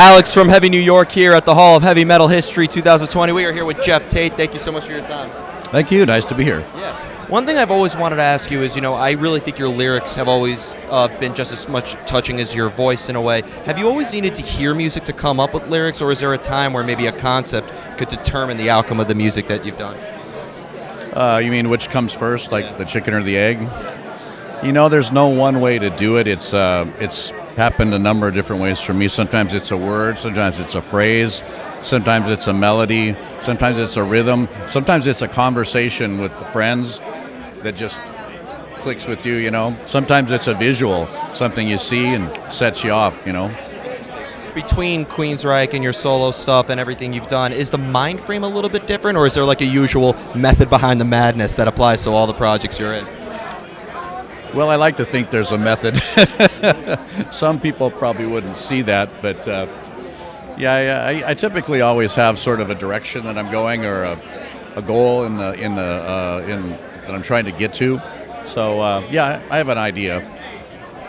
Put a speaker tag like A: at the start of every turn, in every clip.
A: Alex from Heavy New York here at the Hall of Heavy Metal History 2020. We are here with Geoff Tate. Thank you so much for your time.
B: Thank you. Nice to be here.
A: Yeah. One thing I've always wanted to ask you is, I really think your lyrics have always been just as much touching as your voice in a way. Have you always needed to hear music to come up with lyrics, or is there a time where maybe a concept could determine the outcome of the music that you've done?
B: You mean which comes first, like the chicken or the egg? There's no one way to do it. It's happened a number of different ways for me. Sometimes it's a word, sometimes it's a phrase, sometimes it's a melody, sometimes it's a rhythm, sometimes it's a conversation with the friends that just clicks with you, Sometimes it's a visual, something you see and sets you off,
A: Between Queensryche and your solo stuff and everything you've done, is the mind frame a little bit different, or is there like a usual method behind the madness that applies to all the projects you're in?
B: Well, I like to think there's a method. Some people probably wouldn't see that, but I typically always have sort of a direction that I'm going, or a goal that I'm trying to get to. So I have an idea.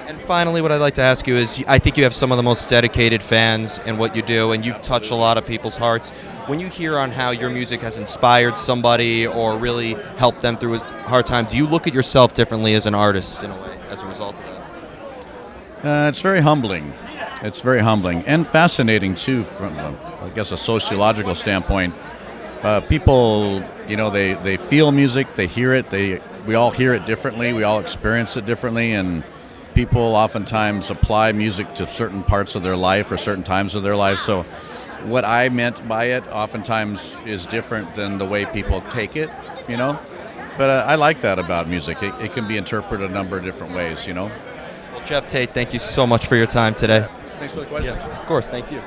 A: And finally, what I'd like to ask you is, I think you have some of the most dedicated fans in what you do, and you've touched a lot of people's hearts. When you hear on how your music has inspired somebody or really helped them through a hard time, do you look at yourself differently as an artist in a way as a result of that?
B: It's very humbling. It's very humbling and fascinating too, from a sociological standpoint. People, they feel music, they hear it. We all hear it differently. We all experience it differently, and people oftentimes apply music to certain parts of their life or certain times of their life. So what I meant by it oftentimes is different than the way people take it, But I like that about music. It can be interpreted a number of different ways,
A: Well, Geoff Tate, thank you so much for your time today.
B: Thanks for the question.
A: Yeah, of course, thank you.